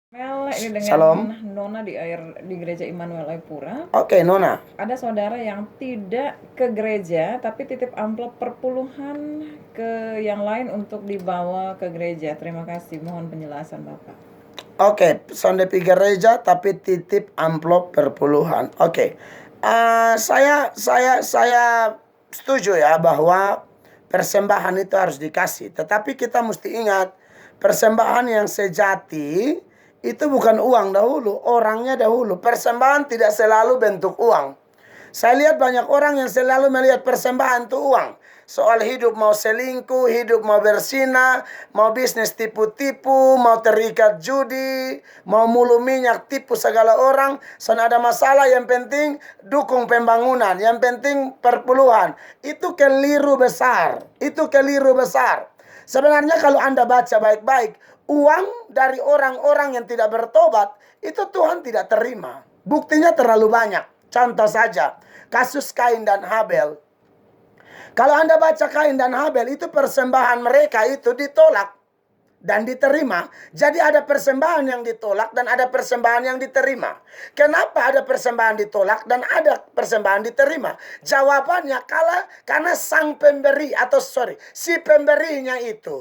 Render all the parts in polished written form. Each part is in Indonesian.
Mel, ini dengan Shalom. Nona di gereja Immanuel Epura. Oke, Nona. Ada saudara yang tidak ke gereja tapi titip amplop perpuluhan ke yang lain untuk dibawa ke gereja. Terima kasih, mohon penjelasan Bapak. Oke, sonde pi gereja tapi titip amplop perpuluhan. Oke. Saya setuju ya bahwa persembahan itu harus dikasih. Tetapi kita mesti ingat, persembahan yang sejati itu bukan uang dahulu, orangnya dahulu. Persembahan tidak selalu bentuk uang. Saya lihat banyak orang yang selalu melihat persembahan itu uang. Soal hidup mau selingkuh, hidup mau bersina, mau bisnis tipu-tipu, mau terikat judi, mau mulu minyak tipu segala orang. Soalnya ada masalah, yang penting dukung pembangunan, yang penting perpuluhan. Itu keliru besar. Itu keliru besar. Sebenarnya kalau Anda baca baik-baik, uang dari orang-orang yang tidak bertobat, itu Tuhan tidak terima. Buktinya terlalu banyak. Contoh saja, kasus Kain dan Habel. Kalau Anda baca Kain dan Habel, itu persembahan mereka itu ditolak dan diterima. Jadi ada persembahan yang ditolak dan ada persembahan yang diterima. Kenapa ada persembahan ditolak dan ada persembahan diterima? Jawabannya karena si pemberinya itu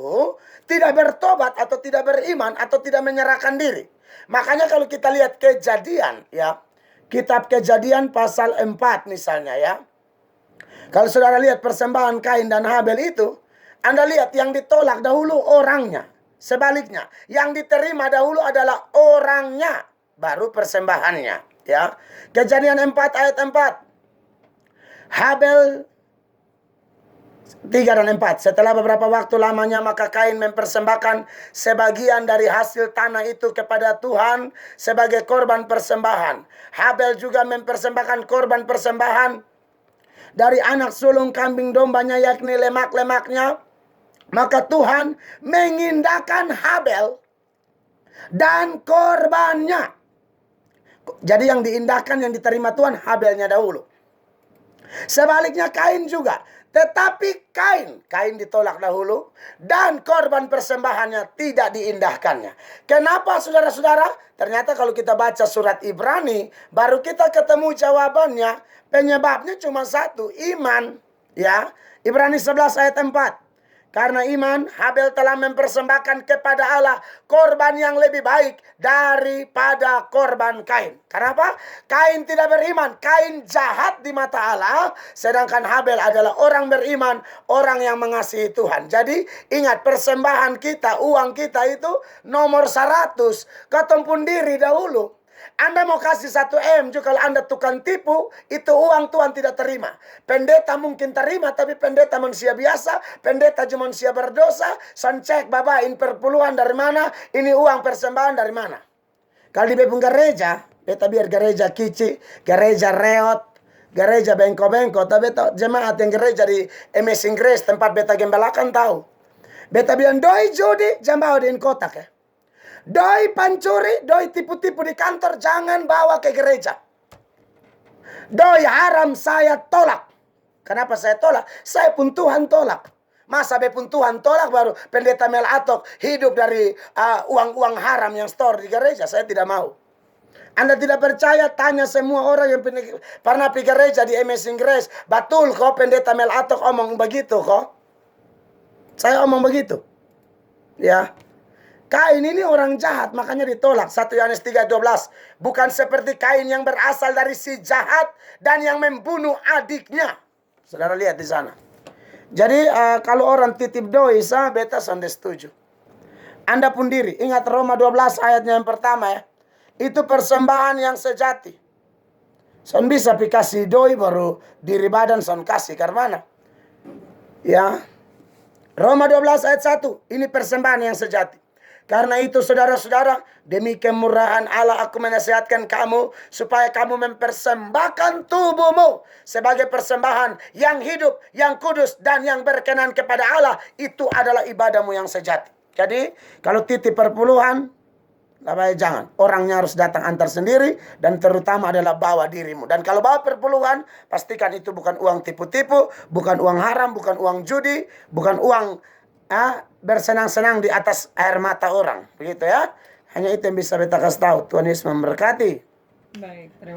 tidak bertobat atau tidak beriman atau tidak menyerahkan diri. Makanya kalau kita lihat Kejadian ya, Kitab Kejadian pasal 4 misalnya ya. Kalau saudara lihat persembahan Kain dan Habel itu, Anda lihat yang ditolak dahulu orangnya. Sebaliknya, yang diterima dahulu adalah orangnya, baru persembahannya. Ya, Kejadian 4 ayat 4. Habel 3 dan 4. Setelah beberapa waktu lamanya maka Kain mempersembahkan sebagian dari hasil tanah itu kepada Tuhan sebagai korban persembahan. Habel juga mempersembahkan korban persembahan dari anak sulung kambing dombanya, yakni lemak-lemaknya. Maka Tuhan mengindahkan Habel dan korbannya. Jadi yang diindahkan, yang diterima Tuhan Habelnya dahulu. Sebaliknya Kain juga. Tetapi Kain ditolak dahulu dan korban persembahannya tidak diindahkannya. Kenapa saudara-saudara? Ternyata kalau kita baca surat Ibrani, baru kita ketemu jawabannya. Penyebabnya cuma satu, iman. Ya, Ibrani 11 ayat 4. Karena iman, Habel telah mempersembahkan kepada Allah korban yang lebih baik daripada korban Kain. Kenapa? Kain tidak beriman. Kain jahat di mata Allah. Sedangkan Habel adalah orang beriman, orang yang mengasihi Tuhan. Jadi ingat, persembahan kita, uang kita itu nomor 100. Ketemu pun diri dahulu. Anda mau kasih 1 M, juga kalau Anda tukang tipu, itu uang Tuhan tidak terima. Pendeta mungkin terima, tapi pendeta manusia biasa, pendeta cuma manusia berdosa. Cek babain perpuluhan dari mana, ini uang persembahan dari mana. Kalau di bepung gereja, beta biar gereja kici, gereja reot, gereja bengko-bengko, tapi jemaat yang gereja di Amazing Grace, tempat beta gembalakan tahu. Beta bilang, doi judi, jangan bawa di kotak ya. Doi pancuri, doi tipu-tipu di kantor, jangan bawa ke gereja. Doi haram saya tolak. Kenapa saya tolak? Saya pun Tuhan tolak. Masa pun Tuhan tolak baru pendeta Mel Atok hidup dari uang-uang haram yang store di gereja? Saya tidak mau. Anda tidak percaya, tanya semua orang yang pernah pergi gereja di Amazing Grace. Betul kok pendeta Mel Atok omong begitu kok? Saya omong begitu. Ya. Kain ini orang jahat, makanya ditolak. 1 Yohanes 3:12. Bukan seperti Kain yang berasal dari si jahat dan yang membunuh adiknya. Saudara lihat di sana. Jadi kalau orang titip doi, beta sonde setuju. Anda pun diri, ingat Roma 12 ayatnya yang pertama ya. Itu persembahan yang sejati. Son bisa pikasi doi baru diri badan son kasih karena ya. Roma 12 ayat 1. Ini persembahan yang sejati. Karena itu saudara-saudara, demi kemurahan Allah aku menasihatkan kamu supaya kamu mempersembahkan tubuhmu sebagai persembahan yang hidup, yang kudus, dan yang berkenan kepada Allah. Itu adalah ibadahmu yang sejati. Jadi kalau titip perpuluhan, jangan. Orangnya harus datang antar sendiri, dan terutama adalah bawa dirimu. Dan kalau bawa perpuluhan, pastikan itu bukan uang tipu-tipu, bukan uang haram, bukan uang judi, bukan uang bersenang-senang di atas air mata orang, begitu ya. Hanya itu yang bisa beta kasih tahu. Tuhan Yesus memberkati. Baik, terima